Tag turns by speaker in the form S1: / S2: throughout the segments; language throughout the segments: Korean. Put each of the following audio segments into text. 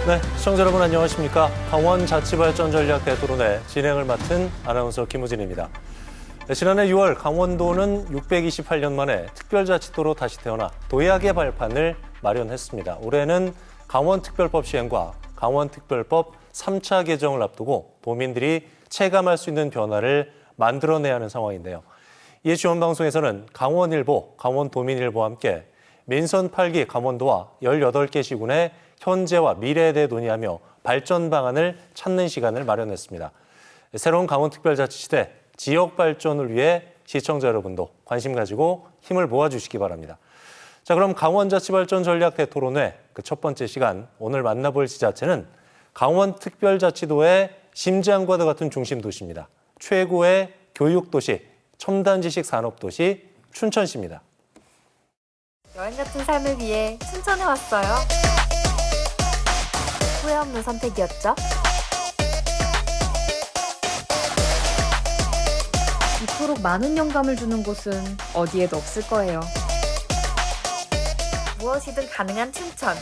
S1: 네, 시청자 여러분 안녕하십니까. 강원자치발전전략 대토론회 진행을 맡은 아나운서 김우진입니다. 네, 지난해 6월 강원도는 628년 만에 특별자치도로 다시 태어나 도약의 발판을 마련했습니다. 올해는 강원특별법 시행과 강원특별법 3차 개정을 앞두고 도민들이 체감할 수 있는 변화를 만들어내야 하는 상황인데요. 이에 지원방송에서는 강원일보, 강원도민일보와 함께 민선 8기 강원도와 18개 시군의 현재와 미래에 대해 논의하며 발전 방안을 찾는 시간을 마련했습니다. 새로운 강원특별자치 시대 지역 발전을 위해 시청자 여러분도 관심 가지고 힘을 모아주시기 바랍니다. 자, 그럼 강원자치발전전략 대토론회 그 첫 번째 시간 오늘 만나볼 지자체는 강원특별자치도의 심장과도 같은 중심 도시입니다. 최고의 교육도시, 첨단지식 산업도시 춘천시입니다.
S2: 여행 같은 삶을 위해 춘천에 왔어요. 후회 없는 선택이었죠?
S3: 이토록 많은 영감을 주는 곳은 어디에도 없을 거예요.
S2: 무엇이든 가능한 춘천.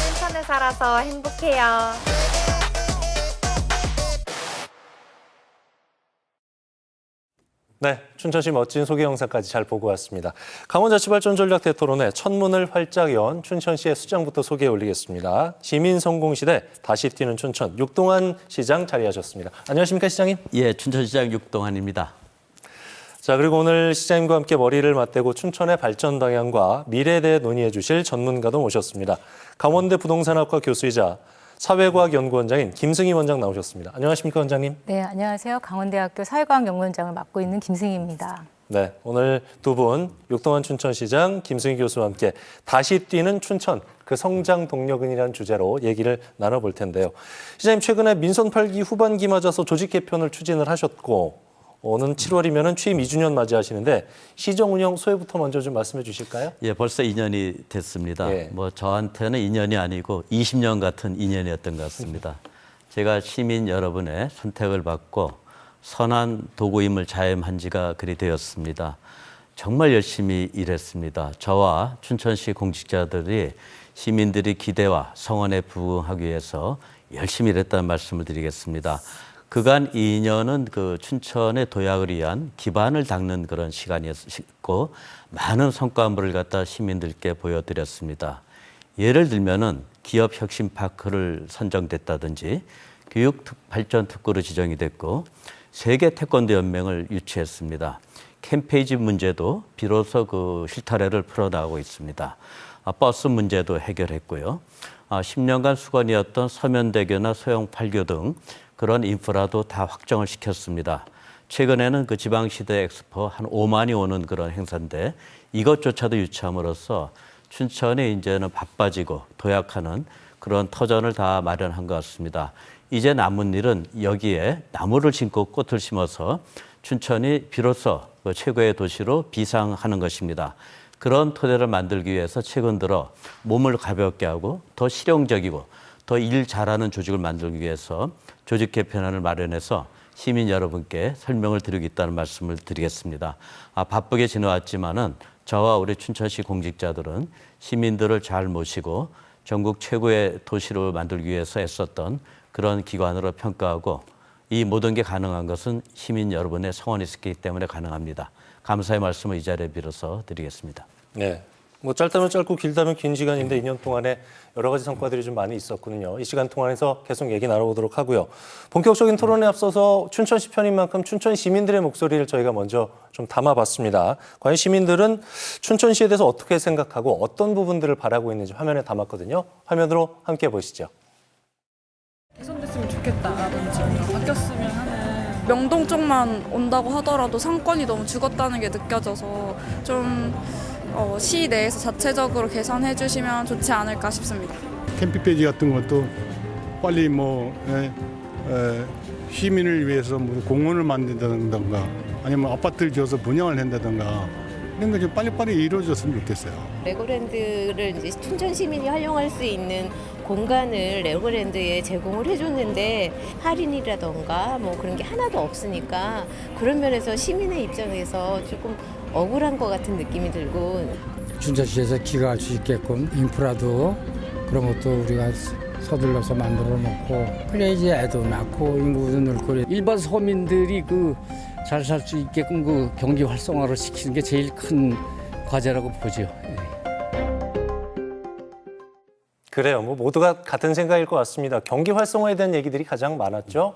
S2: 춘천에 살아서 행복해요.
S1: 네, 춘천시 멋진 소개 영상까지 잘 보고 왔습니다. 강원자치발전전략 대토론회 첫 문을 활짝 연 춘천시의 수장부터 소개해 올리겠습니다. 시민성공시대 다시 뛰는 춘천 육동환 시장 자리하셨습니다. 안녕하십니까 시장님?
S4: 예, 춘천시장 육동환입니다.
S1: 자, 그리고 오늘 시장님과 함께 머리를 맞대고 춘천의 발전 방향과 미래에 대해 논의해 주실 전문가도 모셨습니다. 강원대 부동산학과 교수이자 사회과학연구원장인 김승희 원장 나오셨습니다. 안녕하십니까 원장님?
S5: 네, 안녕하세요. 강원대학교 사회과학연구원장을 맡고 있는 김승희입니다.
S1: 네, 오늘 두 분 육동환 춘천시장, 김승희 교수와 함께 다시 뛰는 춘천, 그 성장 동력은이라는 주제로 얘기를 나눠볼 텐데요. 시장님 최근에 민선 8기 후반기 맞아서 조직 개편을 추진을 하셨고 오는 7월이면 취임 2주년 맞이하시는데 시정 운영 소회부터 먼저 좀 말씀해 주실까요?
S4: 예, 벌써 2년이 됐습니다.
S1: 예.
S4: 뭐 저한테는 2년이 아니고 20년 같은 2년이었던 것 같습니다. 제가 시민 여러분의 선택을 받고 선한 도구임을 자임한 지가 그리 되었습니다. 정말 열심히 일했습니다. 저와 춘천시 공직자들이 시민들이 기대와 성원에 부응하기 위해서 열심히 일했다는 말씀을 드리겠습니다. 그간 2년은 그 춘천의 도약을 위한 기반을 닦는 그런 시간이었고 많은 성과물을 갖다 시민들께 보여드렸습니다. 예를 들면은 기업 혁신 파크를 선정됐다든지 교육 발전 특구로 지정이 됐고 세계 태권도 연맹을 유치했습니다. 캠페이지 문제도 비로소 그 실타래를 풀어나가고 있습니다. 버스 문제도 해결했고요. 10년간 수건이었던 서면대교나 소형 8교 등 그런 인프라도 다 확정을 시켰습니다. 최근에는 그 지방시대 엑스포 한 5만이 오는 그런 행사인데 이것조차도 유치함으로써 춘천이 이제는 바빠지고 도약하는 그런 터전을 다 마련한 것 같습니다. 이제 남은 일은 여기에 나무를 심고 꽃을 심어서 춘천이 비로소 그 최고의 도시로 비상하는 것입니다. 그런 토대를 만들기 위해서 최근 들어 몸을 가볍게 하고 더 실용적이고 더 일 잘하는 조직을 만들기 위해서 조직 개편안을 마련해서 시민 여러분께 설명을 드리고 있다는 말씀을 드리겠습니다. 바쁘게 지내왔지만은 저와 우리 춘천시 공직자들은 시민들을 잘 모시고 전국 최고의 도시로 만들기 위해서 애썼던 그런 기관으로 평가하고 이 모든 게 가능한 것은 시민 여러분의 성원이 있었기 때문에 가능합니다. 감사의 말씀을 이 자리에 빌어서 드리겠습니다.
S1: 네. 뭐 짧다면 짧고 길다면 긴 시간인데 2년 동안에 여러 가지 성과들이 좀 많이 있었거든요. 이 시간 통해서 계속 얘기 나눠보도록 하고요. 본격적인 토론에 앞서서 춘천시 편인 만큼 춘천 시민들의 목소리를 저희가 먼저 좀 담아봤습니다. 과연 시민들은 춘천시에 대해서 어떻게 생각하고 어떤 부분들을 바라고 있는지 화면에 담았거든요. 화면으로 함께 보시죠.
S6: 개선됐으면 좋겠다라든지 뭔가 바뀌었으면 하는 명동 쪽만 온다고 하더라도 상권이 너무 죽었다는 게 느껴져서 좀 시 내에서 자체적으로 개선해 주시면 좋지 않을까 싶습니다.
S7: 캠핑 페이지 같은 것도 빨리 시민을 위해서 뭐 공원을 만든다든가 아니면 아파트를 지어서 분양을 한다든가 이런 거 좀 빨리빨리 이루어졌으면 좋겠어요.
S8: 레고랜드를 이제 춘천 시민이 활용할 수 있는 공간을 레고랜드에 제공을 해줬는데 할인이라던가 뭐 그런 게 하나도 없으니까 그런 면에서 시민의 입장에서 조금 억울한 것 같은 느낌이 들고
S9: 춘천시에서 기가할 수 있게끔 인프라도 그런 것도 우리가 서둘러서 만들어 놓고 그래야지 애도 낳고 인구도 늘고 일반 서민들이 그 잘 살 수 있게끔 그 경기 활성화를 시키는 게 제일 큰 과제라고 보죠.
S1: 그래요. 뭐 모두가 같은 생각일 것 같습니다. 경기 활성화에 대한 얘기들이 가장 많았죠.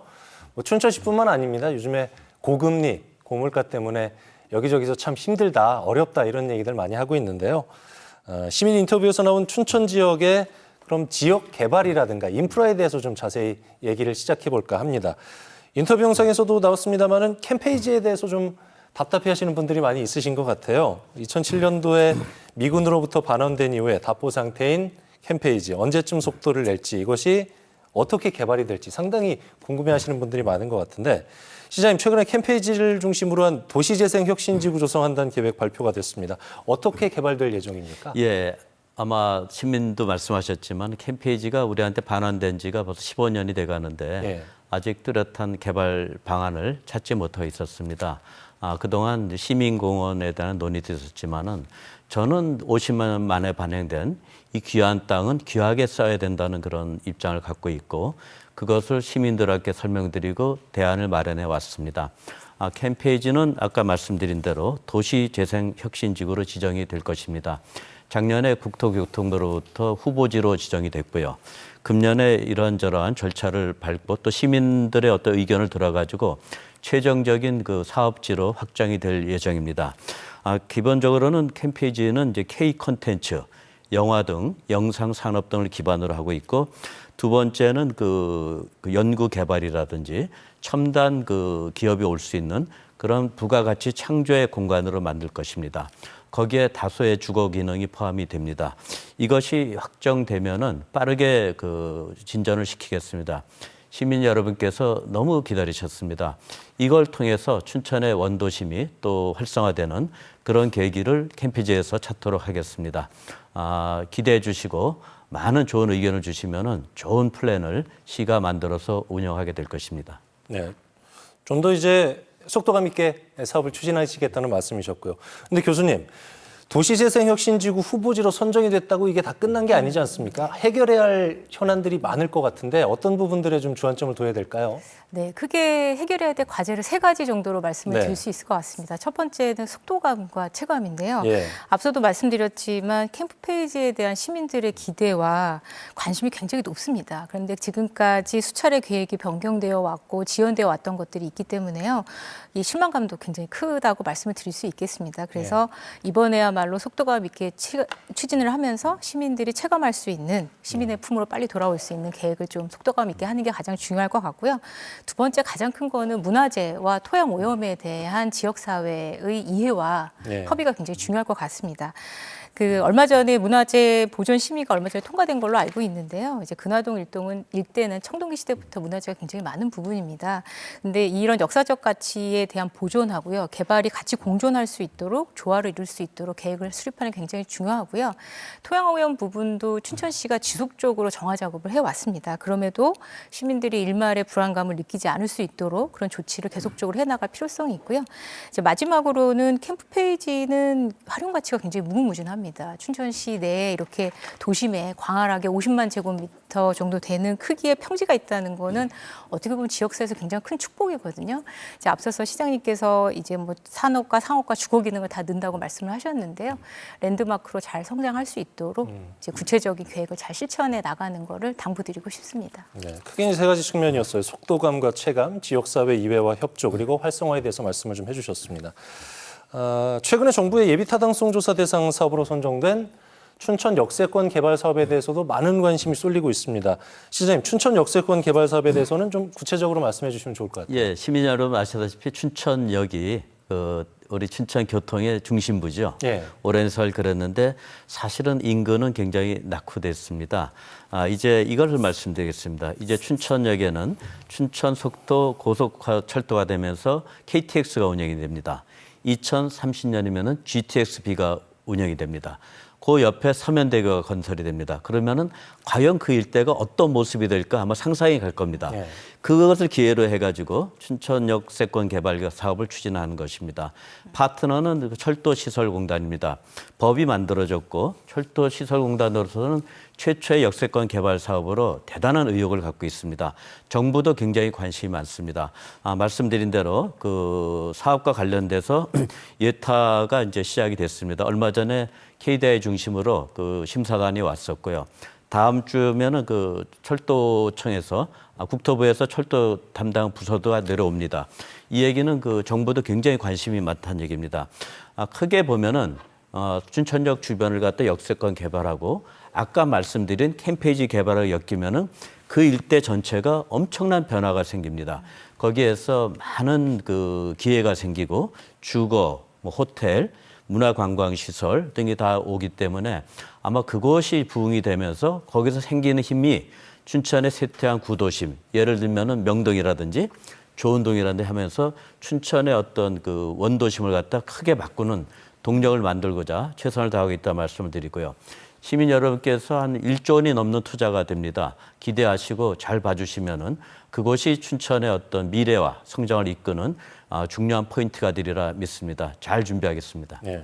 S1: 뭐 춘천시뿐만 아닙니다. 요즘에 고금리, 고물가 때문에 여기저기서 참 힘들다, 어렵다 이런 얘기들 많이 하고 있는데요. 시민 인터뷰에서 나온 춘천 지역의 그럼 지역 개발이라든가 인프라에 대해서 좀 자세히 얘기를 시작해 볼까 합니다. 인터뷰 영상에서도 나왔습니다만은 캠페이지에 대해서 좀 답답해하시는 분들이 많이 있으신 것 같아요. 2007년도에 미군으로부터 반환된 이후에 답보 상태인 캠페이지 언제쯤 속도를 낼지 이것이 어떻게 개발이 될지 상당히 궁금해하시는 분들이 많은 것 같은데 시장님 최근에 캠페이지를 중심으로 한 도시재생혁신지구 조성한다는 계획 발표가 됐습니다. 어떻게 개발될 예정입니까?
S4: 예, 아마 시민도 말씀하셨지만 캠페이지가 우리한테 반환된 지가 벌써 15년이 돼가는데
S1: 예.
S4: 아직 뚜렷한 개발 방안을 찾지 못하고 있었습니다. 그동안 시민공원에 대한 논의도 있었지만은 저는 50만 원 만에 반영된 이 귀한 땅은 귀하게 써야 된다는 그런 입장을 갖고 있고 그것을 시민들에게 설명드리고 대안을 마련해 왔습니다. 캠페이지는 아까 말씀드린 대로 도시재생혁신지구로 지정이 될 것입니다. 작년에 국토교통부로부터 후보지로 지정이 됐고요. 금년에 이런저런 절차를 밟고 또 시민들의 어떤 의견을 들어가지고 최종적인 그 사업지로 확정이 될 예정입니다. 기본적으로는 캠페이지는 이제 K 콘텐츠, 영화 등 영상 산업 등을 기반으로 하고 있고 두 번째는 그 연구 개발이라든지 첨단 그 기업이 올 수 있는 그런 부가가치 창조의 공간으로 만들 것입니다. 거기에 다소의 주거 기능이 포함이 됩니다. 이것이 확정되면은 빠르게 그 진전을 시키겠습니다. 시민 여러분께서 너무 기다리셨습니다. 이걸 통해서 춘천의 원도심이 또 활성화되는 그런 계기를 캠페이지에서 찾도록 하겠습니다. 기대해 주시고 많은 좋은 의견을 주시면은 좋은 플랜을 시가 만들어서 운영하게 될 것입니다.
S1: 네, 좀 더 이제 속도감 있게 사업을 추진하시겠다는 말씀이셨고요. 근데 교수님, 도시재생혁신지구 후보지로 선정이 됐다고 이게 다 끝난 게 아니지 않습니까? 해결해야 할 현안들이 많을 것 같은데 어떤 부분들에 좀 주안점을 둬야 될까요?
S5: 네, 크게 해결해야 될 과제를 3가지 정도로 말씀을 드릴 수 있을 것 같습니다. 첫 번째는 속도감과 체감인데요.
S1: 예.
S5: 앞서도 말씀드렸지만 캠페이지에 대한 시민들의 기대와 관심이 굉장히 높습니다. 그런데 지금까지 수차례 계획이 변경되어 왔고 지연되어 왔던 것들이 있기 때문에요. 이 실망감도 굉장히 크다고 말씀을 드릴 수 있겠습니다. 그래서 이번에야말로 속도감 있게 추진을 하면서 시민들이 체감할 수 있는 시민의 품으로 빨리 돌아올 수 있는 계획을 좀 속도감 있게 하는 게 가장 중요할 것 같고요. 두 번째 가장 큰 거는 문화재와 토양 오염에 대한 지역사회의 이해와 협의가 굉장히 중요할 것 같습니다. 얼마 전에 문화재 보존 심의가 얼마 전에 통과된 걸로 알고 있는데요. 이제 근화동 일대는 청동기 시대부터 문화재가 굉장히 많은 부분입니다. 근데 이런 역사적 가치에 대한 보존하고요. 개발이 같이 공존할 수 있도록 조화를 이룰 수 있도록 계획을 수립하는 게 굉장히 중요하고요. 토양 오염 부분도 춘천시가 지속적으로 정화 작업을 해왔습니다. 그럼에도 시민들이 일말의 불안감을 느끼지 않을 수 있도록 그런 조치를 계속적으로 해나갈 필요성이 있고요. 이제 마지막으로는 캠프페이지는 활용 가치가 굉장히 무궁무진합니다. 춘천시 내에 이렇게 도심에 광활하게 50만 제곱미터 정도 되는 크기의 평지가 있다는 거는 어떻게 보면 지역사회에서 굉장히 큰 축복이거든요. 이제 앞서서 시장님께서 이제 뭐 산업과 상업과 주거 기능을 다 넣는다고 말씀을 하셨는데요. 랜드마크로 잘 성장할 수 있도록 이제 구체적인 계획을 잘 실천해 나가는 거를 당부드리고 싶습니다.
S1: 네, 크게 3가지 측면이었어요. 속도감과 체감, 지역사회 이해와 협조, 그리고 활성화에 대해서 말씀을 좀 해주셨습니다. 최근에 정부의 예비타당성 조사 대상 사업으로 선정된 춘천 역세권 개발 사업에 대해서도 많은 관심이 쏠리고 있습니다. 시장님, 춘천 역세권 개발 사업에 대해서는 좀 구체적으로 말씀해 주시면 좋을 것 같아요.
S4: 예, 시민 여러분 아시다시피 춘천역이 우리 춘천 교통의 중심부죠.
S1: 예.
S4: 오랜 세월 그랬는데 사실은 인근은 굉장히 낙후됐습니다. 이제 이걸 말씀드리겠습니다. 이제 춘천역에는 춘천 속도 고속철도가 되면서 KTX가 운영이 됩니다. 2030년이면은 GTX-B가 운영이 됩니다. 그 옆에 서면대교가 건설이 됩니다. 그러면은 과연 그 일대가 어떤 모습이 될까 아마 상상이 갈 겁니다.
S1: 예.
S4: 그것을 기회로 해가지고 춘천 역세권 개발 사업을 추진하는 것입니다. 파트너는 철도시설공단입니다. 법이 만들어졌고 철도시설공단으로서는 최초의 역세권 개발 사업으로 대단한 의욕을 갖고 있습니다. 정부도 굉장히 관심이 많습니다. 말씀드린 대로 그 사업과 관련돼서 예타가 이제 시작이 됐습니다. 얼마 전에 KDI 중심으로 그 심사관이 왔었고요. 다음 주면은 그 철도청에서 국토부에서 철도 담당 부서도가 내려옵니다. 이 얘기는 그 정부도 굉장히 관심이 많다는 얘기입니다. 크게 보면은 춘천역 주변을 갖다 역세권 개발하고 아까 말씀드린 캠페이지 개발을 엮이면은 그 일대 전체가 엄청난 변화가 생깁니다. 거기에서 많은 그 기회가 생기고 주거, 뭐 호텔, 문화관광시설 등이 다 오기 때문에 아마 그것이 부흥이 되면서 거기서 생기는 힘이 춘천의 쇠퇴한 구도심, 예를 들면은 명동이라든지 조은동이라든지 하면서 춘천의 어떤 그 원도심을 갖다 크게 바꾸는 동력을 만들고자 최선을 다하고 있다 말씀을 드리고요. 시민 여러분께서 한 1조 원이 넘는 투자가 됩니다. 기대하시고 잘 봐주시면은 그것이 춘천의 어떤 미래와 성장을 이끄는 중요한 포인트가 되리라 믿습니다. 잘 준비하겠습니다.
S1: 네.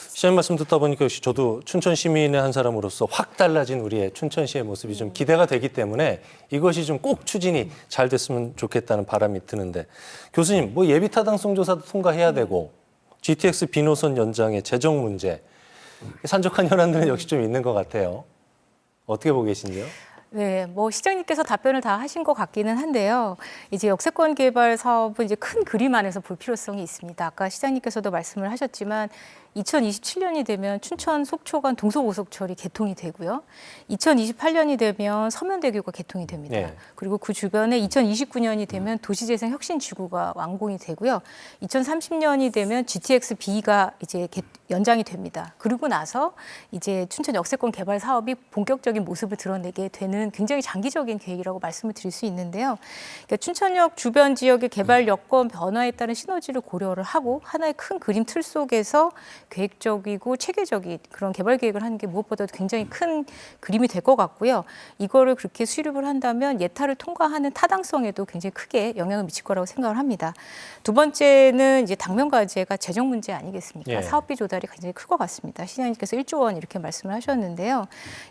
S1: 시장님 말씀 듣다 보니까 역시 저도 춘천 시민의 한 사람으로서 확 달라진 우리의 춘천시의 모습이 좀 기대가 되기 때문에 이것이 좀 꼭 추진이 잘 됐으면 좋겠다는 바람이 드는데 교수님, 뭐 예비 타당성 조사도 통과해야 되고 GTX 비노선 연장의 재정 문제, 산적한 현안들은 역시 좀 있는 것 같아요. 어떻게 보고 계신지요?
S5: 네, 뭐 시장님께서 답변을 다 하신 것 같기는 한데요. 이제 역세권 개발 사업은 이제 큰 그림 안에서 볼 필요성이 있습니다. 아까 시장님께서도 말씀을 하셨지만 2027년이 되면 춘천 속초 간 동서고속철이 개통이 되고요. 2028년이 되면 서면대교가 개통이 됩니다.
S1: 네.
S5: 그리고 그 주변에 2029년이 되면 도시재생 혁신지구가 완공이 되고요. 2030년이 되면 GTX-B가 이제 연장이 됩니다. 그리고 나서 이제 춘천 역세권 개발 사업이 본격적인 모습을 드러내게 되는 굉장히 장기적인 계획이라고 말씀을 드릴 수 있는데요. 그러니까 춘천역 주변 지역의 개발 여건 변화에 따른 시너지를 고려를 하고 하나의 큰 그림 틀 속에서 계획적이고 체계적인 그런 개발 계획을 하는 게 무엇보다도 굉장히 큰 그림이 될 것 같고요. 이거를 그렇게 수립을 한다면 예타를 통과하는 타당성에도 굉장히 크게 영향을 미칠 거라고 생각을 합니다. 두 번째는 이제 당면과제가 재정 문제 아니겠습니까?
S1: 예.
S5: 사업비 조달이 굉장히 클 것 같습니다. 시장님께서 1조 원 이렇게 말씀을 하셨는데요.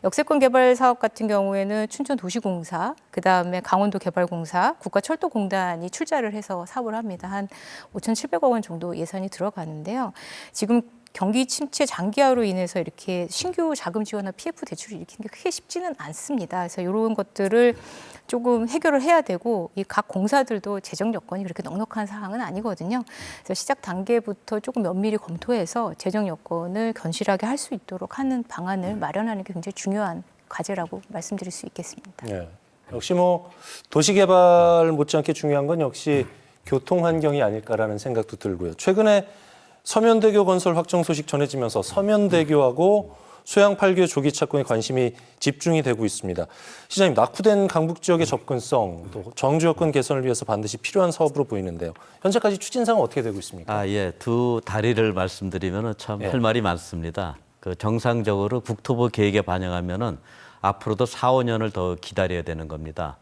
S5: 역세권 개발 사업 같은 경우에는 춘천도시공사, 그다음에 강원도개발공사, 국가철도공단이 출자를 해서 사업을 합니다. 한 5,700억 원 정도 예산이 들어가는데요. 지금 경기 침체 장기화로 인해서 이렇게 신규 자금 지원이나 PF 대출을 일으키는 게 크게 쉽지는 않습니다. 그래서 이런 것들을 조금 해결을 해야 되고 이 각 공사들도 재정 여건이 그렇게 넉넉한 상황은 아니거든요. 그래서 시작 단계부터 조금 면밀히 검토해서 재정 여건을 견실하게 할 수 있도록 하는 방안을 마련하는 게 굉장히 중요한 과제라고 말씀드릴 수 있겠습니다.
S1: 네. 역시 뭐 도시개발 못지않게 중요한 건 역시 교통 환경이 아닐까라는 생각도 들고요. 최근에 서면대교 건설 확정 소식 전해지면서 서면대교하고 소양 8교 조기 착공에 관심이 집중이 되고 있습니다. 시장님, 낙후된 강북 지역의 접근성, 또 정주 여건 개선을 위해서 반드시 필요한 사업으로 보이는데요. 현재까지 추진상은 어떻게 되고 있습니까?
S4: 예. 두 다리를 말씀드리면 참 할 말이 많습니다. 그 정상적으로 국토부 계획에 반영하면은 앞으로도 4, 5년을 더 기다려야 되는 겁니다.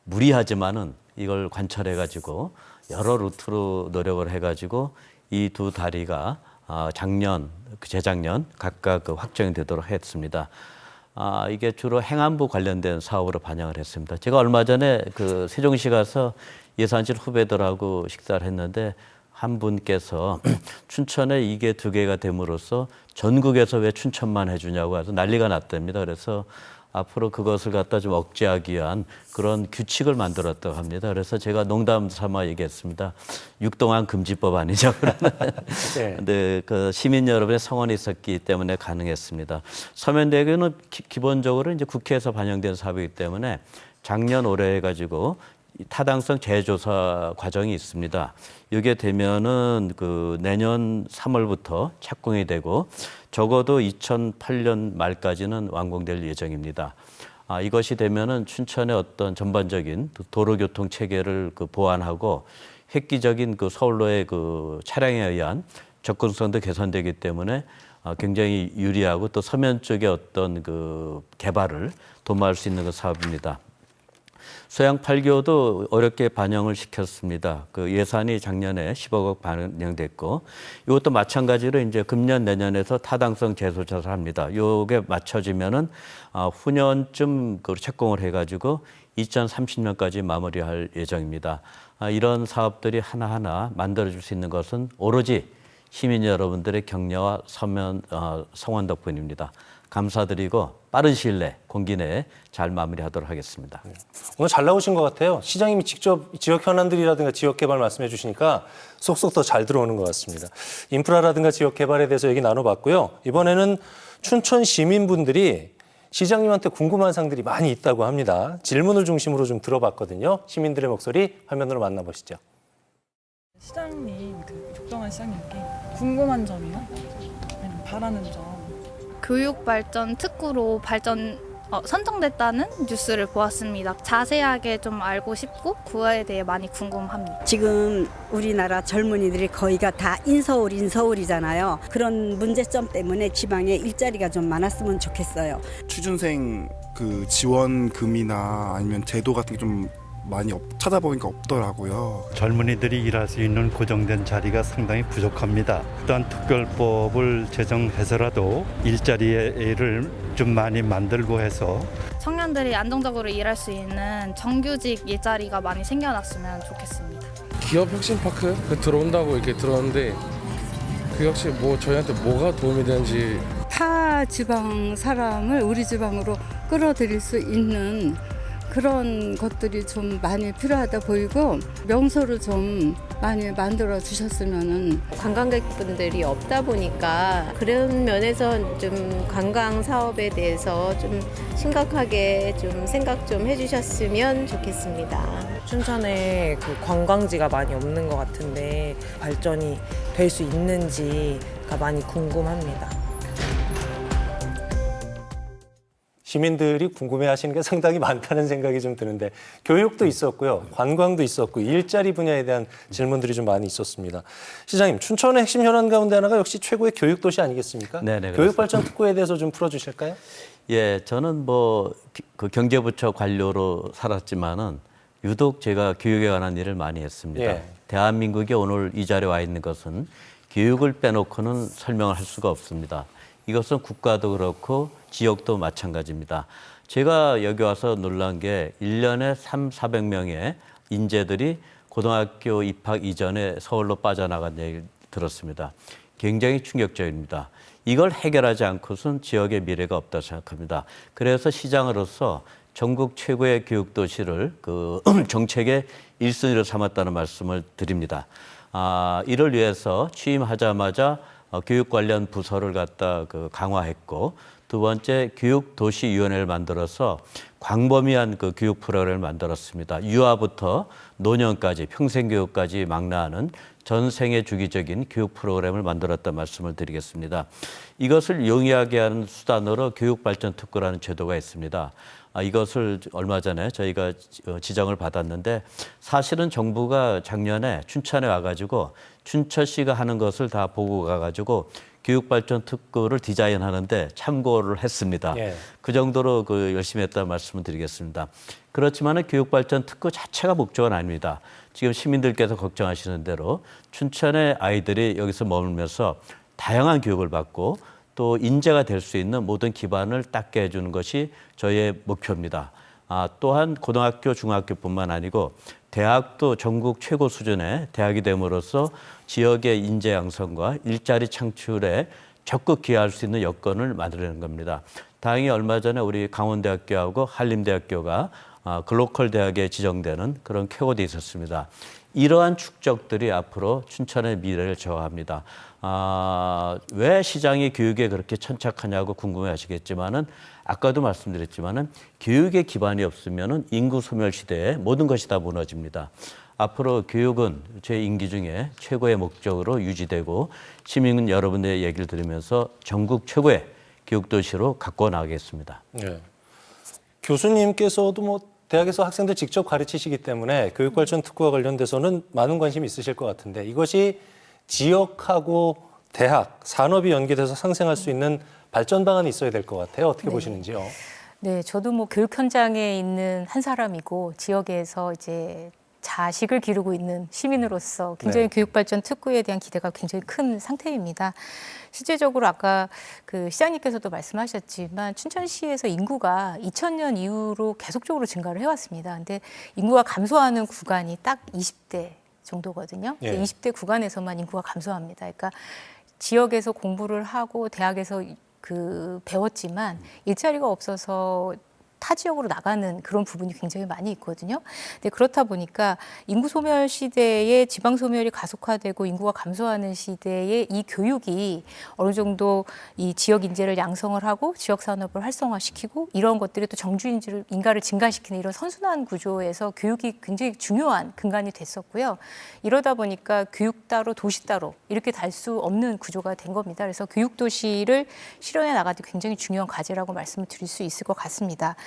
S4: 무리하지만은 이걸 관철해가지고 여러 루트로 노력을 해가지고 이 두 다리가 작년, 재작년 각각 확정이 되도록 했습니다. 이게 주로 행안부 관련된 사업으로 반영을 했습니다. 제가 얼마 전에 그 세종시 가서 예산실 후배들하고 식사를 했는데 한 분께서 춘천에 이게 두 개가 됨으로써 전국에서 왜 춘천만 해주냐고 해서 난리가 났답니다. 그래서 앞으로 그것을 갖다 좀 억제하기 위한 그런 규칙을 만들었다고 합니다. 그래서 제가 농담 삼아 얘기했습니다. 육동안 금지법 아니죠?
S1: 네.
S4: 근데 그 시민 여러분의 성원이 있었기 때문에 가능했습니다. 서면대교는 기본적으로 이제 국회에서 반영된 사업이기 때문에 작년 올해 해가지고 타당성 재조사 과정이 있습니다. 이게 되면은 그 내년 3월부터 착공이 되고 적어도 2008년 말까지는 완공될 예정입니다. 이것이 되면은 춘천의 어떤 전반적인 도로교통 체계를 그 보완하고 획기적인 그 서울로의 그 차량에 의한 접근성도 개선되기 때문에 굉장히 유리하고 또 서면 쪽의 어떤 그 개발을 도모할 수 있는 그 사업입니다. 소양 8교도 어렵게 반영을 시켰습니다. 그 예산이 작년에 10억 반영됐고 이것도 마찬가지로 이제 금년 내년에서 타당성 재소 조사를 합니다. 요게 맞춰지면은 후년쯤 그 착공을 해가지고 2030년까지 마무리할 예정입니다. 이런 사업들이 하나하나 만들어줄 수 있는 것은 오로지 시민 여러분들의 격려와 성원 덕분입니다. 감사드리고 빠른 시일 내 공기 내에 잘 마무리하도록 하겠습니다.
S1: 오늘 잘 나오신 것 같아요. 시장님이 직접 지역 현안들이라든가 지역 개발 말씀해 주시니까 쏙쏙 더 잘 들어오는 것 같습니다. 인프라라든가 지역 개발에 대해서 얘기 나눠봤고요. 이번에는 춘천 시민분들이 시장님한테 궁금한 사항들이 많이 있다고 합니다. 질문을 중심으로 좀 들어봤거든요. 시민들의 목소리 화면으로 만나보시죠.
S6: 시장님, 국정한 시장님께 궁금한 점이나 아니면 바라는 점.
S10: 교육 발전 특구로 선정됐다는 뉴스를 보았습니다. 자세하게 좀 알고 싶고 그거에 대해 많이 궁금합니다.
S11: 지금 우리나라 젊은이들이 거의가 다 인서울이잖아요. 그런 문제점 때문에 지방에 일자리가 좀 많았으면 좋겠어요.
S12: 취준생 그 지원금이나 아니면 제도 같은 게 좀 많이 찾아보니까 없더라고요.
S13: 젊은이들이 일할 수 있는 고정된 자리가 상당히 부족합니다. 또한 특별법을 제정해서라도 일자리를 좀 많이 만들고 해서
S10: 청년들이 안정적으로 일할 수 있는 정규직 일자리가 많이 생겨났으면 좋겠습니다.
S14: 기업 혁신파크 들어온다고 이렇게 들었는데 그 역시 뭐 저희한테 뭐가 도움이 되는지
S15: 타 지방 사람을 우리 지방으로 끌어들일 수 있는 그런 것들이 좀 많이 필요하다 보이고 명소를 좀 많이 만들어 주셨으면은
S8: 관광객분들이 없다 보니까 그런 면에서 좀 관광 사업에 대해서 좀 심각하게 좀 생각 좀 해주셨으면 좋겠습니다.
S16: 춘천에 그 관광지가 많이 없는 것 같은데 발전이 될 수 있는지가 많이 궁금합니다.
S1: 시민들이 궁금해하시는 게 상당히 많다는 생각이 좀 드는데 교육도 있었고요. 관광도 있었고 일자리 분야에 대한 질문들이 좀 많이 있었습니다. 시장님, 춘천의 핵심 현안 가운데 하나가 역시 최고의 교육도시 아니겠습니까?
S4: 네네,
S1: 교육발전 특구에 대해서 좀 풀어주실까요?
S4: 예, 저는 그 경제부처 관료로 살았지만은 유독 제가 교육에 관한 일을 많이 했습니다.
S1: 예.
S4: 대한민국이 오늘 이 자리에 와 있는 것은 교육을 빼놓고는 설명을 할 수가 없습니다. 이것은 국가도 그렇고 지역도 마찬가지입니다. 제가 여기 와서 놀란 게 1년에 400명의 인재들이 고등학교 입학 이전에 서울로 빠져나간 얘기를 들었습니다. 굉장히 충격적입니다. 이걸 해결하지 않고선 지역의 미래가 없다고 생각합니다. 그래서 시장으로서 전국 최고의 교육도시를 그 정책의 1순위로 삼았다는 말씀을 드립니다. 이를 위해서 취임하자마자 교육 관련 부서를 갖다 강화했고 두 번째 교육도시위원회를 만들어서 광범위한 그 교육 프로그램을 만들었습니다. 유아부터 노년까지 평생교육까지 망라하는 전생애 주기적인 교육 프로그램을 만들었다는 말씀을 드리겠습니다. 이것을 용이하게 하는 수단으로 교육발전특구라는 제도가 있습니다. 이것을 얼마 전에 저희가 지정을 받았는데 사실은 정부가 작년에 춘천에 와가지고 춘천시가 하는 것을 다 보고 가가지고 교육발전특구를 디자인하는데 참고를 했습니다.
S1: 예.
S4: 그 정도로 열심히 했다는 말씀을 드리겠습니다. 그렇지만 교육발전특구 자체가 목적은 아닙니다. 지금 시민들께서 걱정하시는 대로 춘천의 아이들이 여기서 머물면서 다양한 교육을 받고 또 인재가 될 수 있는 모든 기반을 닦게 해주는 것이 저희의 목표입니다. 또한 고등학교, 중학교뿐만 아니고 대학도 전국 최고 수준의 대학이 됨으로써 지역의 인재 양성과 일자리 창출에 적극 기여할 수 있는 여건을 만들어내는 겁니다. 다행히 얼마 전에 우리 강원대학교하고 한림대학교가 글로컬 대학에 지정되는 그런 쾌거도 있었습니다. 이러한 축적들이 앞으로 춘천의 미래를 저어합니다. 왜 시장이 교육에 그렇게 천착하냐고 궁금해하시겠지만은 아까도 말씀드렸지만은 교육의 기반이 없으면은 인구 소멸 시대에 모든 것이 다 무너집니다. 앞으로 교육은 제 임기 중에 최고의 목적으로 유지되고 시민 여러분의 얘기를 들으면서 전국 최고의 교육도시로 갖고 나가겠습니다.
S1: 네. 교수님께서도 대학에서 학생들 직접 가르치시기 때문에 교육발전 특구와 관련돼서는 많은 관심이 있으실 것 같은데 이것이 지역하고 대학, 산업이 연계돼서 상생할 수 있는 발전 방안이 있어야 될 것 같아요. 어떻게 보시는지요?
S5: 네, 저도 뭐 교육 현장에 있는 한 사람이고 지역에서 이제 자식을 기르고 있는 시민으로서 굉장히 교육발전 특구에 대한 기대가 굉장히 큰 상태입니다. 실제적으로 아까 그 시장님께서도 말씀하셨지만 춘천시에서 인구가 2000년 이후로 계속적으로 증가를 해왔습니다. 근데 인구가 감소하는 구간이 딱 20대 정도거든요. 20대 구간에서만 인구가 감소합니다. 그러니까 지역에서 공부를 하고 대학에서 배웠지만 일자리가 없어서 타 지역으로 나가는 그런 부분이 굉장히 많이 있거든요. 근데 그렇다 보니까 인구 소멸 시대에 지방 소멸이 가속화되고 인구가 감소하는 시대에 이 교육이 어느 정도 이 지역 인재를 양성을 하고 지역 산업을 활성화시키고 이런 것들이 또 정주 인가를 증가시키는 이런 선순환 구조에서 교육이 굉장히 중요한 근간이 됐었고요. 이러다 보니까 교육 따로 도시 따로 이렇게 달 수 없는 구조가 된 겁니다. 그래서 교육 도시를 실현해 나가기 굉장히 중요한 과제라고 말씀을 드릴 수 있을 것 같습니다.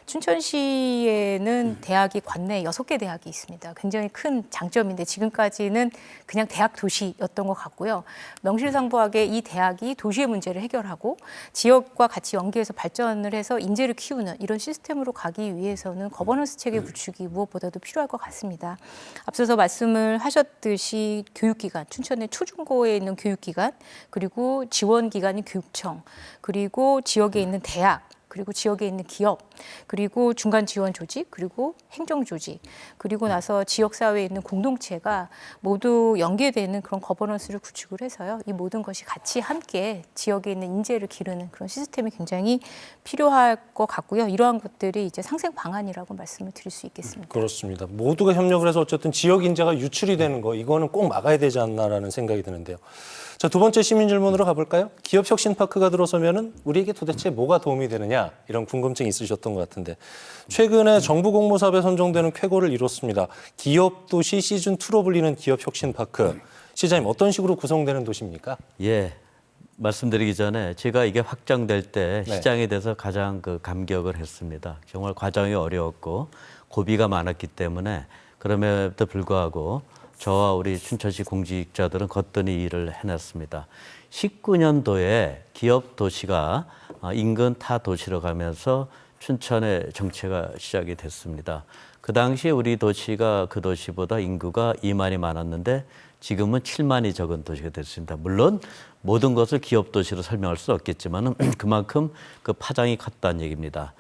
S5: 춘천시에는 대학이 관내에 6개 대학이 있습니다. 굉장히 큰 장점인데 지금까지는 그냥 대학 도시였던 것 같고요. 명실상부하게 이 대학이 도시의 문제를 해결하고 지역과 같이 연계해서 발전을 해서 인재를 키우는 이런 시스템으로 가기 위해서는 거버넌스 체계 구축이 무엇보다도 필요할 것 같습니다. 앞서서 말씀을 하셨듯이 교육기관, 춘천의 초중고에 있는 교육기관, 그리고 지원기관인 교육청, 그리고 지역에 있는 대학, 그리고 지역에 있는 기업, 그리고 중간 지원 조직, 그리고 행정 조직, 그리고 나서 지역사회에 있는 공동체가 모두 연계되는 그런 거버넌스를 구축을 해서요. 이 모든 것이 같이 함께 지역에 있는 인재를 기르는 그런 시스템이 굉장히 필요할 것 같고요. 이러한 것들이 이제 상생 방안이라고 말씀을 드릴 수 있겠습니다.
S1: 그렇습니다. 모두가 협력을 해서 어쨌든 지역 인재가 유출이 되는 거 이거는 꼭 막아야 되지 않나라는 생각이 드는데요. 자, 두 번째 시민 질문으로 가볼까요? 기업 혁신 파크가 들어서면은 우리에게 도대체 뭐가 도움이 되느냐 이런 궁금증이 있으셨던 것 같은데 최근에 정부 공모사업에 선정되는 쾌거를 이뤘습니다. 기업 도시 시즌 2로 불리는 기업 혁신 파크. 시장님 어떤 식으로 구성되는 도시입니까?
S4: 예. 말씀드리기 전에 제가 이게 확장될 때 시장에 대해서 가장 감격을 했습니다. 정말 과정이 어려웠고 고비가 많았기 때문에 그럼에도 불구하고 저와 우리 춘천시 공직자들은 거뜬히 일을 해냈습니다. 19년도에 기업 도시가 인근 타 도시로 가면서 춘천의 정체가 시작이 됐습니다. 그 당시 우리 도시가 그 도시보다 인구가 2만이 많았는데 지금은 7만이 적은 도시가 됐습니다. 물론 모든 것을 기업 도시로 설명할 수 없겠지만 그만큼 그 파장이 컸다는 얘기입니다.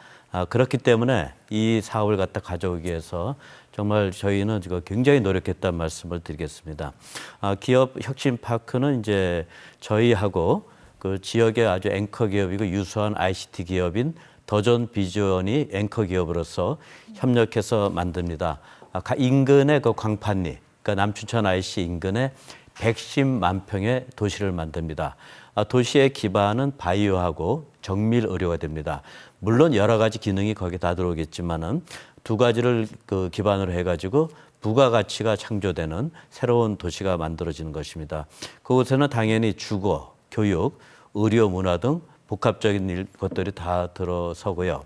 S4: 그렇기 때문에 이 사업을 갖다 가져오기 위해서 정말 저희는 지금 굉장히 노력했다는 말씀을 드리겠습니다. 기업 혁신 파크는 이제 저희하고 그 지역의 아주 앵커 기업이고 유수한 ICT 기업인 더존 비전이 앵커 기업으로서 협력해서 만듭니다. 인근의 그 광판리, 그러니까 남춘천 IC 인근에 110만 평의 도시를 만듭니다. 도시의 기반은 바이오하고 정밀 의료가 됩니다. 물론 여러 가지 기능이 거기에 다 들어오겠지만은 두 가지를 그 기반으로 해가지고 부가가치가 창조되는 새로운 도시가 만들어지는 것입니다. 그곳에는 당연히 주거, 교육, 의료, 문화 등 복합적인 것들이 다 들어서고요.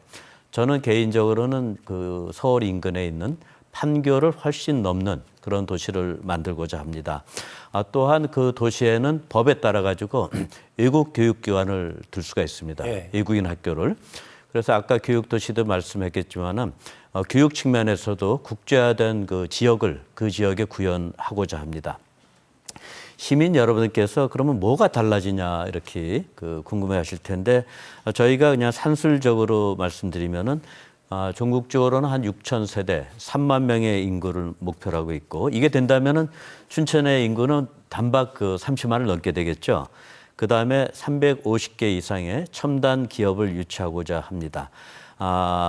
S4: 저는 개인적으로는 그 서울 인근에 있는 판교를 훨씬 넘는 그런 도시를 만들고자 합니다. 또한 그 도시에는 법에 따라 가지고 외국 교육기관을 둘 수가 있습니다. 외국인 학교를. 그래서 아까 교육도시도 말씀했겠지만은 교육 측면에서도 국제화된 그 지역을 그 지역에 구현하고자 합니다. 시민 여러분들께서 그러면 뭐가 달라지냐 이렇게 궁금해하실 텐데 저희가 그냥 산술적으로 말씀드리면은 전국적으로는 한 6천 세대, 3만 명의 인구를 목표로 하고 있고 이게 된다면은 춘천의 인구는 단박 30만을 넘게 되겠죠. 그 다음에 350개 이상의 첨단 기업을 유치하고자 합니다.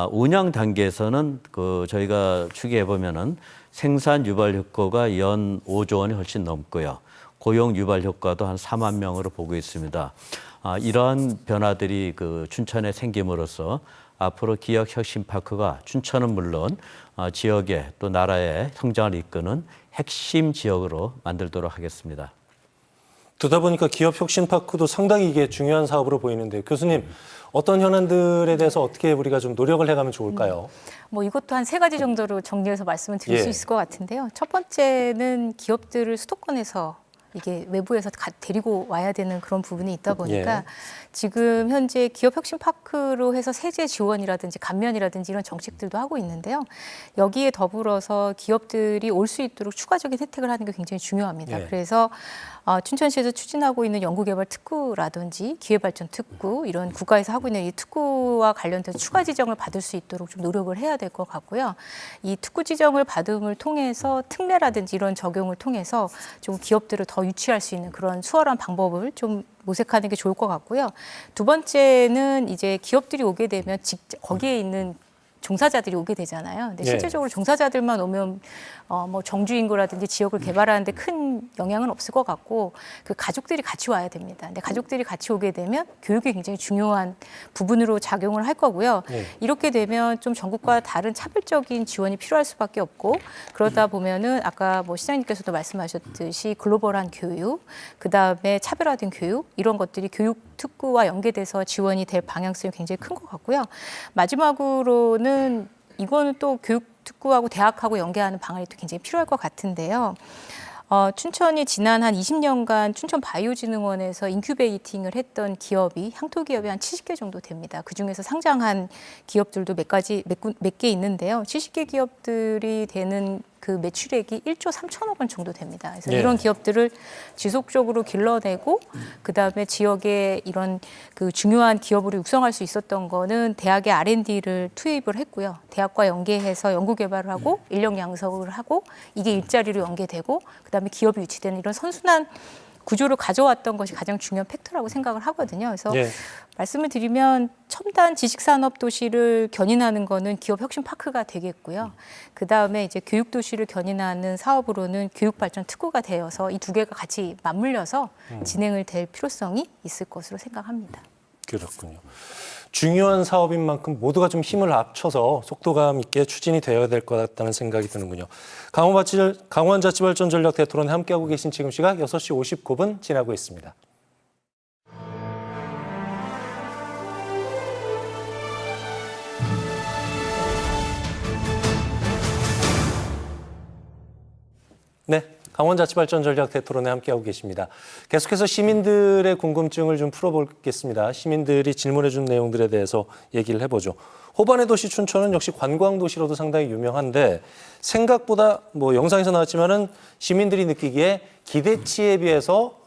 S4: 운영 단계에서는 저희가 추계해 보면은 생산 유발 효과가 연 5조 원이 훨씬 넘고요. 고용 유발 효과도 한 4만 명으로 보고 있습니다. 이러한 변화들이 춘천에 생김으로써 앞으로 기업 혁신 파크가 춘천은 물론 지역에 또 나라의 성장을 이끄는 핵심 지역으로 만들도록 하겠습니다.
S1: 듣다 보니까 기업 혁신 파크도 상당히 이게 중요한 사업으로 보이는데 교수님 어떤 현안들에 대해서 어떻게 우리가 좀 노력을 해가면 좋을까요?
S5: 뭐 이것도 한 3가지 정도로 정리해서 말씀을 드릴 수 있을 것 같은데요. 첫 번째는 기업들을 수도권에서 이게 외부에서 데리고 와야 되는 그런 부분이 있다 보니까
S1: 예.
S5: 지금 현재 기업혁신파크로 해서 세제 지원이라든지 감면이라든지 이런 정책들도 하고 있는데요. 여기에 더불어서 기업들이 올 수 있도록 추가적인 혜택을 하는 게 굉장히 중요합니다.
S1: 예.
S5: 그래서 춘천시에서 추진하고 있는 연구개발 특구라든지 기회발전 특구 이런 국가에서 하고 있는 이 특구와 관련돼서 추가 지정을 받을 수 있도록 좀 노력을 해야 될 것 같고요. 이 특구 지정을 받음을 통해서 특례라든지 이런 적용을 통해서 좀 기업들을 더 유치할 수 있는 그런 수월한 방법을 좀 모색하는 게 좋을 것 같고요. 두 번째는 이제 기업들이 오게 되면 거기에 있는 종사자들이 오게 되잖아요. 근데 실질적으로 종사자들만 오면 뭐 정주 인구라든지 지역을 개발하는데 큰 영향은 없을 것 같고 그 가족들이 같이 와야 됩니다. 근데 가족들이 같이 오게 되면 교육이 굉장히 중요한 부분으로 작용을 할 거고요. 이렇게 되면 좀 전국과 다른 차별적인 지원이 필요할 수밖에 없고 그러다 보면은 아까 뭐 시장님께서도 말씀하셨듯이 글로벌한 교육, 그 다음에 차별화된 교육 이런 것들이 교육 특구와 연계돼서 지원이 될 방향성이 굉장히 큰 것 같고요. 마지막으로는 이거는 또 교육 특구하고 대학하고 연계하는 방안이 또 굉장히 필요할 것 같은데요. 춘천이 지난 한 20년간 춘천 바이오진흥원에서 인큐베이팅을 했던 기업이 향토 기업이 한 70개 정도 됩니다. 그중에서 상장한 기업들도 몇 개 있는데요. 70개 기업들이 되는 그 매출액이 1조 3천억 원 정도 됩니다. 그래서 이런 기업들을 지속적으로 길러내고 그다음에 지역에 이런 그 중요한 기업으로 육성할 수 있었던 거는 대학의 R&D를 투입을 했고요. 대학과 연계해서 연구 개발을 하고 인력 양성을 하고 이게 일자리로 연계되고 그다음에 기업이 유치되는 이런 선순환 구조를 가져왔던 것이 가장 중요한 팩터라고 생각을 하거든요. 그래서 말씀을 드리면 첨단 지식산업 도시를 견인하는 거는 기업혁신파크가 되겠고요. 그다음에 이제 교육도시를 견인하는 사업으로는 교육발전 특구가 되어서 이 두 개가 같이 맞물려서 진행을 될 필요성이 있을 것으로 생각합니다.
S1: 그렇군요. 중요한 사업인 만큼 모두가 좀 힘을 합쳐서 속도감 있게 추진이 되어야 될 것 같다는 생각이 드는군요. 강원자치발전 전략 대토론에 함께하고 계신 지금 시각 6시 59분 지나고 있습니다. 네, 강원자치발전 전략 대토론에 함께하고 계십니다. 계속해서 시민들의 궁금증을 좀 풀어보겠습니다. 시민들이 질문해 준 내용들에 대해서 얘기를 해보죠. 호반의 도시 춘천은 역시 관광도시로도 상당히 유명한데 생각보다 뭐 영상에서 나왔지만은 시민들이 느끼기에 기대치에 비해서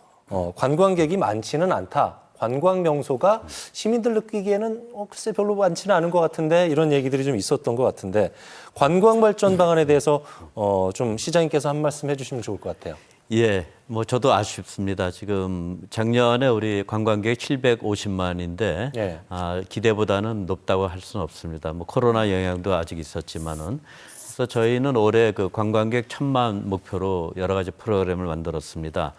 S1: 관광객이 많지는 않다. 관광 명소가 시민들 느끼기에는 글쎄 별로 많지는 않은 것 같은데 이런 얘기들이 좀 있었던 것 같은데 관광 발전 방안에 대해서 좀 시장님께서 한 말씀 해주시면 좋을 것 같아요.
S4: 예, 뭐 저도 아쉽습니다. 지금 작년에 우리 관광객 750만인데 기대보다는 높다고 할 수는 없습니다. 뭐 코로나 영향도 아직 있었지만은 그래서 저희는 올해 그 관광객 1000만 목표로 여러 가지 프로그램을 만들었습니다.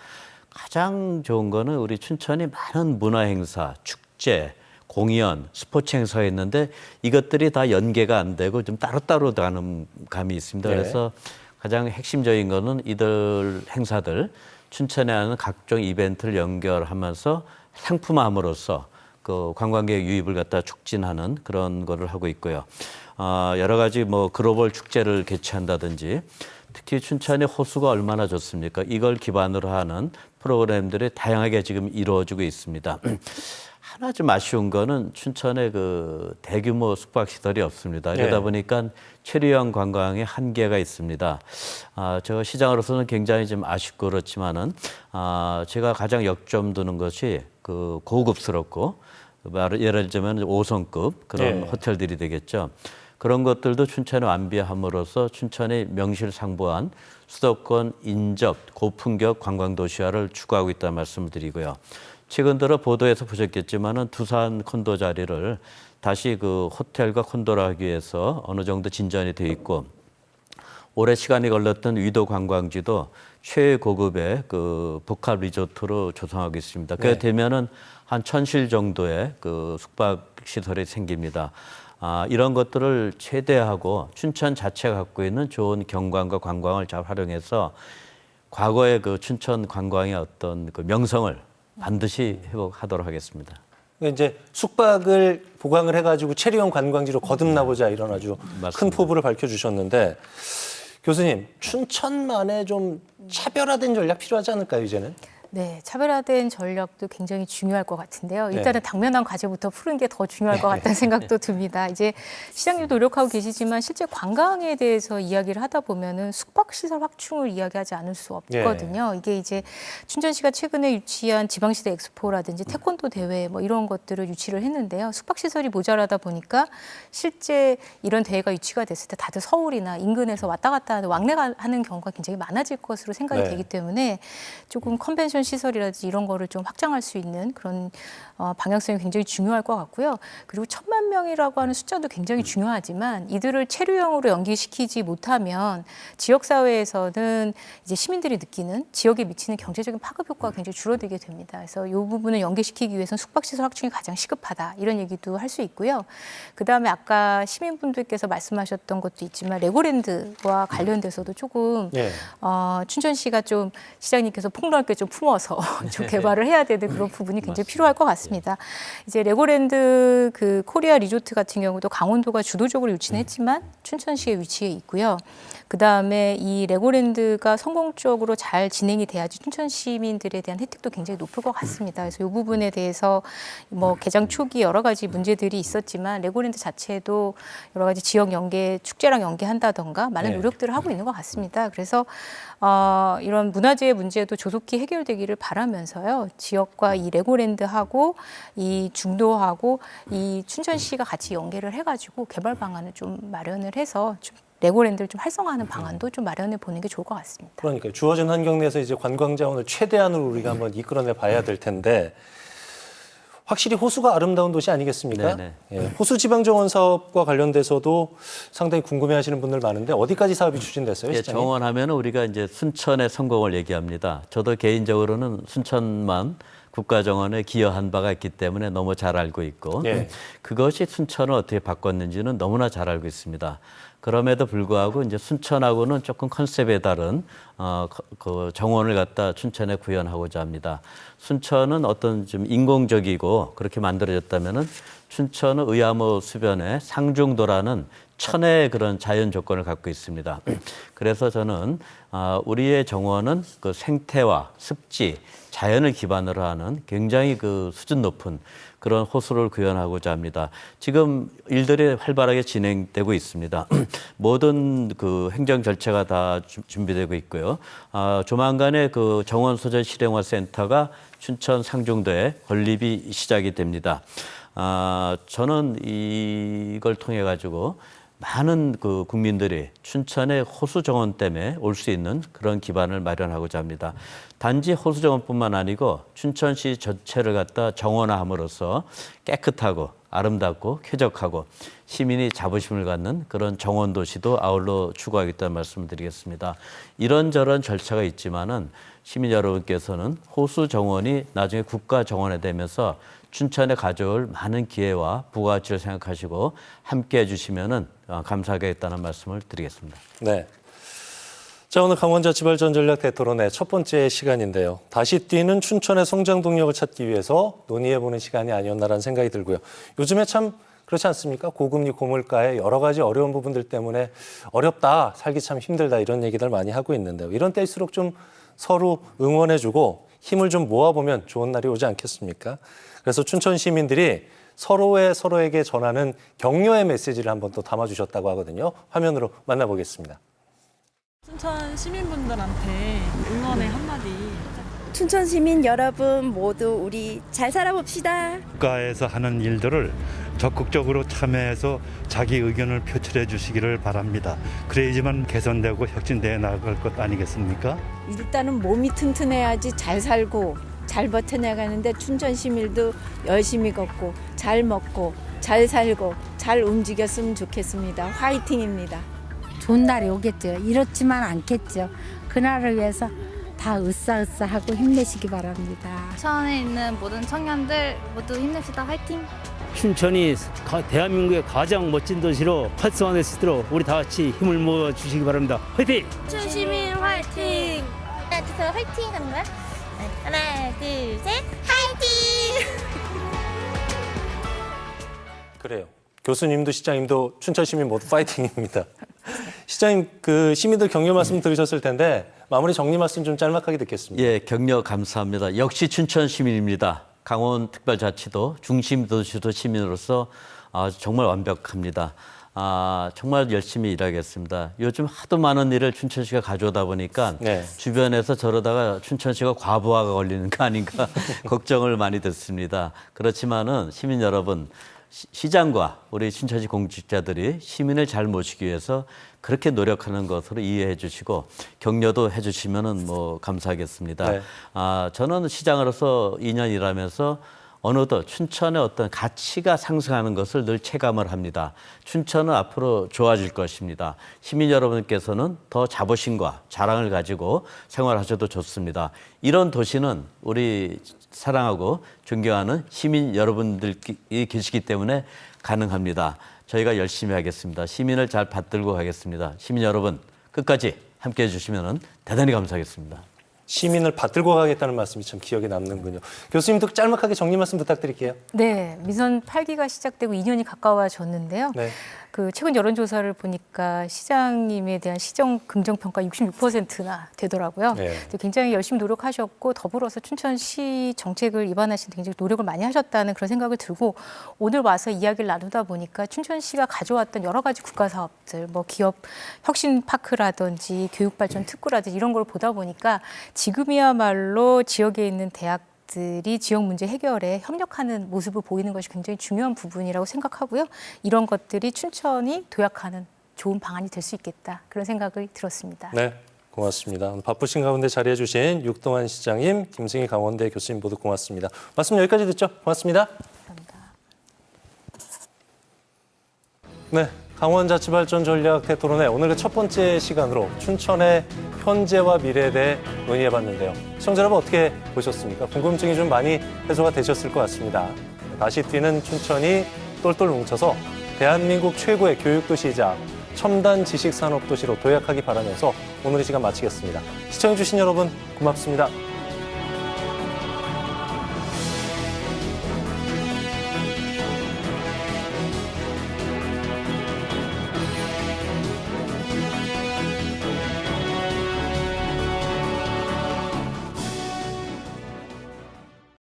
S4: 가장 좋은 거는 우리 춘천이 많은 문화행사, 축제, 공연, 스포츠 행사가 있는데 이것들이 다 연계가 안 되고 좀 따로따로 가는 감이 있습니다. 그래서 가장 핵심적인 거는 이들 행사들, 춘천에 하는 각종 이벤트를 연결하면서 상품함으로써 그 관광객 유입을 갖다 촉진하는 그런 거를 하고 있고요. 여러 가지 뭐 글로벌 축제를 개최한다든지 특히 춘천의 호수가 얼마나 좋습니까? 이걸 기반으로 하는 프로그램들이 다양하게 지금 이루어지고 있습니다. 하나 좀 아쉬운 거는 춘천에 그 대규모 숙박시설이 없습니다. 그러다 보니까 체류형 관광에 한계가 있습니다. 저 시장으로서는 굉장히 좀 아쉽고 그렇지만은 제가 가장 역점 두는 것이 그 고급스럽고 예를 들면 5성급 그런 호텔들이 되겠죠. 그런 것들도 춘천에 완비함으로써 춘천의 명실상부한 수도권 인접 고품격 관광도시화를 추구하고 있다는 말씀을 드리고요. 최근 들어 보도에서 보셨겠지만은 두산 콘도 자리를 다시 그 호텔과 콘도로 하기 위해서 어느 정도 진전이 돼 있고 오래 시간이 걸렸던 위도 관광지도 최고급의 그 복합 리조트로 조성하고 있습니다. 그게 되면은 한 1000실 정도의 그 숙박 시설이 생깁니다. 이런 것들을 최대하고 춘천 자체가 갖고 있는 좋은 경관과 관광을 잘 활용해서 과거의 그 춘천 관광의 어떤 그 명성을 반드시 회복하도록 하겠습니다.
S1: 이제 숙박을 보강을 해가지고 체류형 관광지로 거듭나보자 이런 아주 큰 포부를 밝혀주셨는데 교수님, 춘천만의 좀 차별화된 전략 필요하지 않을까요, 이제는?
S5: 네, 차별화된 전략도 굉장히 중요할 것 같은데요. 일단은 당면한 과제부터 푸는 게 더 중요할 것 같다는 생각도 듭니다. 이제 시장님도 노력하고 계시지만 실제 관광에 대해서 이야기를 하다 보면은 숙박시설 확충을 이야기하지 않을 수 없거든요. 이게 이제 춘천시가 최근에 유치한 지방시대 엑스포라든지 태권도 대회 뭐 이런 것들을 유치를 했는데요. 숙박시설이 모자라다 보니까 실제 이런 대회가 유치가 됐을 때 다들 서울이나 인근에서 왔다 갔다 하는 왕래하는 경우가 굉장히 많아질 것으로 생각이 되기 때문에 조금 컨벤션 시설이라든지 이런 거를 좀 확장할 수 있는 그런 방향성이 굉장히 중요할 것 같고요. 그리고 1,000만 명이라고 하는 숫자도 굉장히 중요하지만 이들을 체류형으로 연기시키지 못하면 지역사회에서는 이제 시민들이 느끼는 지역에 미치는 경제적인 파급 효과가 굉장히 줄어들게 됩니다. 그래서 이 부분을 연계시키기 위해서는 숙박시설 확충이 가장 시급하다 이런 얘기도 할 수 있고요. 그다음에 아까 시민분들께서 말씀하셨던 것도 있지만 레고랜드와 관련돼서도 조금 춘천시가 좀 시장님께서 폭넓게 좀 품어서 좀 개발을 해야 되는 그런 부분이 굉장히 필요할 것 같습니다. 이제 레고랜드 그 코리아 리조트 같은 경우도 강원도가 주도적으로 유치는 했지만 춘천시에 위치해 있고요. 그다음에 이 레고랜드가 성공적으로 잘 진행이 돼야지 춘천 시민들에 대한 혜택도 굉장히 높을 것 같습니다. 그래서 이 부분에 대해서 뭐 개장 초기 여러 가지 문제들이 있었지만 레고랜드 자체도 여러 가지 지역 연계, 축제랑 연계한다던가 많은 노력들을 하고 있는 것 같습니다. 그래서 이런 문화재의 문제도 조속히 해결되기를 바라면서요. 지역과 이 레고랜드하고 이 중도하고 이 춘천시가 같이 연계를 해가지고 개발 방안을 좀 마련을 해서 좀 레고랜드를 좀 활성화하는 방안도 좀 마련해 보는 게 좋을 것 같습니다.
S1: 그러니까 주어진 환경 내에서 이제 관광 자원을 최대한으로 우리가 한번 이끌어내 봐야 될 텐데 확실히 호수가 아름다운 도시 아니겠습니까? 호수 지방 정원 사업과 관련돼서도 상당히 궁금해하시는 분들 많은데 어디까지 사업이 추진됐어요? 시장님?
S4: 정원하면 우리가 이제 순천의 성공을 얘기합니다. 저도 개인적으로는 순천만 국가정원에 기여한 바가 있기 때문에 너무 잘 알고 있고 그것이 순천을 어떻게 바꿨는지는 너무나 잘 알고 있습니다. 그럼에도 불구하고 이제 순천하고는 조금 컨셉에 다른 그 정원을 갖다 춘천에 구현하고자 합니다. 순천은 어떤 좀 인공적이고 그렇게 만들어졌다면은 춘천은 의암호 수변에 상중도라는 천혜의 그런 자연 조건을 갖고 있습니다. 그래서 저는 우리의 정원은 그 생태와 습지, 자연을 기반으로 하는 굉장히 그 수준 높은 그런 호수를 구현하고자 합니다. 지금 일들이 활발하게 진행되고 있습니다. 모든 그 행정 절차가 다 준비되고 있고요. 조만간에 그 정원 소재 실용화 센터가 춘천 상중도에 건립이 시작이 됩니다. 저는 이걸 통해 가지고 많은 그 국민들이 춘천의 호수 정원 때문에 올 수 있는 그런 기반을 마련하고자 합니다. 단지 호수 정원뿐만 아니고 춘천시 전체를 갖다 정원화함으로써 깨끗하고 아름답고 쾌적하고 시민이 자부심을 갖는 그런 정원 도시도 아울러 추구하겠다는 말씀을 드리겠습니다. 이런저런 절차가 있지만은 시민 여러분께서는 호수 정원이 나중에 국가 정원이 되면서 춘천에 가져올 많은 기회와 부가가치를 생각하시고 함께 해주시면은 감사하겠다는 말씀을 드리겠습니다.
S1: 네. 자, 오늘 강원자치발전 전략 대토론의 첫 번째 시간인데요. 다시 뛰는 춘천의 성장 동력을 찾기 위해서 논의해보는 시간이 아니었나라는 생각이 들고요. 요즘에 참 그렇지 않습니까? 고금리, 고물가의 여러 가지 어려운 부분들 때문에 어렵다, 살기 참 힘들다 이런 얘기들 많이 하고 있는데요. 이런 때일수록 좀 서로 응원해주고 힘을 좀 모아보면 좋은 날이 오지 않겠습니까? 그래서 춘천 시민들이 서로에게 전하는 격려의 메시지를 한번 또 담아주셨다고 하거든요. 화면으로 만나보겠습니다.
S6: 춘천 시민분들한테 응원의 한마디.
S11: 춘천 시민 여러분 모두 우리 잘 살아봅시다.
S13: 국가에서 하는 일들을 적극적으로 참여해서 자기 의견을 표출해 주시기를 바랍니다. 그래야지만 개선되고 혁신되어 나갈 것 아니겠습니까?
S8: 일단은 몸이 튼튼해야지 잘 살고 잘 버텨나가는데 춘천 시민도 열심히 걷고 잘 먹고 잘 살고 잘 움직였으면 좋겠습니다. 화이팅입니다.
S17: 좋은 날이 오겠죠. 이렇지만 않겠죠. 그날을 위해서 다 으쌰으쌰하고 힘내시기 바랍니다.
S10: 춘천에 있는 모든 청년들 모두 힘냅시다. 화이팅!
S9: 춘천이 대한민국의 가장 멋진 도시로 활성화될 수 있도록 우리 다 같이 힘을 모아 주시기 바랍니다. 화이팅!
S10: 춘천 시민 화이팅! 하나, 둘, 셋 화이팅 하는 거야? 하나, 둘, 셋 화이팅!
S1: 그래요. 교수님도 시장님도 춘천 시민 모두 파이팅입니다. 시장님, 그 시민들 격려 말씀 들으셨을 텐데 마무리 정리 말씀 좀 짤막하게 듣겠습니다.
S4: 예, 격려 감사합니다. 역시 춘천 시민입니다. 강원특별자치도 중심도시도 시민으로서 정말 완벽합니다. 정말 열심히 일하겠습니다. 요즘 하도 많은 일을 춘천시가 가져오다 보니까
S1: 네.
S4: 주변에서 저러다가 춘천시가 과부하가 걸리는 거 아닌가 걱정을 많이 듣습니다. 그렇지만은 시민 여러분, 시장과 우리 춘천시 공직자들이 시민을 잘 모시기 위해서 그렇게 노력하는 것으로 이해해 주시고 격려도 해 주시면은 뭐 감사하겠습니다.
S1: 네.
S4: 저는 시장으로서 2년 일하면서 어느덧 춘천의 어떤 가치가 상승하는 것을 늘 체감을 합니다. 춘천은 앞으로 좋아질 것입니다. 시민 여러분께서는 더 자부심과 자랑을 가지고 생활하셔도 좋습니다. 이런 도시는 우리 사랑하고 존경하는 시민 여러분들이 계시기 때문에 가능합니다. 저희가 열심히 하겠습니다. 시민을 잘 받들고 가겠습니다. 시민 여러분 끝까지 함께해 주시면 대단히 감사하겠습니다.
S1: 시민을 받들고 가겠다는 말씀이 참 기억에 남는군요. 교수님도 짤막하게 정리 말씀 부탁드릴게요.
S5: 네, 민선 8기가 시작되고 2년이 가까워졌는데요.
S1: 네.
S5: 그 최근 여론조사를 보니까 시장님에 대한 시정 긍정평가 66%나 되더라고요.
S1: 네.
S5: 굉장히 열심히 노력하셨고 더불어서 춘천시 정책을 입안하신 데 굉장히 노력을 많이 하셨다는 그런 생각을 들고 오늘 와서 이야기를 나누다 보니까 춘천시가 가져왔던 여러 가지 국가 사업들, 뭐 기업 혁신파크라든지 교육발전 특구라든지 이런 걸 보다 보니까 지금이야말로 지역에 있는 대학들이 지역 문제 해결에 협력하는 모습을 보이는 것이 굉장히 중요한 부분이라고 생각하고요. 이런 것들이 춘천이 도약하는 좋은 방안이 될 수 있겠다. 그런 생각이 들었습니다.
S1: 네, 고맙습니다. 바쁘신 가운데 자리해 주신 육동환 시장님, 김승희 강원대 교수님 모두 고맙습니다. 말씀 여기까지 듣죠. 고맙습니다.
S5: 감사합니다.
S1: 네, 강원자치발전 전략 대토론회 오늘 그 첫 번째 시간으로 춘천의 현재와 미래에 대해 논의해봤는데요. 시청자 여러분 어떻게 보셨습니까? 궁금증이 좀 많이 해소가 되셨을 것 같습니다. 다시 뛰는 춘천이 똘똘 뭉쳐서 대한민국 최고의 교육도시이자 첨단 지식산업도시로 도약하기 바라면서 오늘 이 시간 마치겠습니다. 시청해주신 여러분 고맙습니다.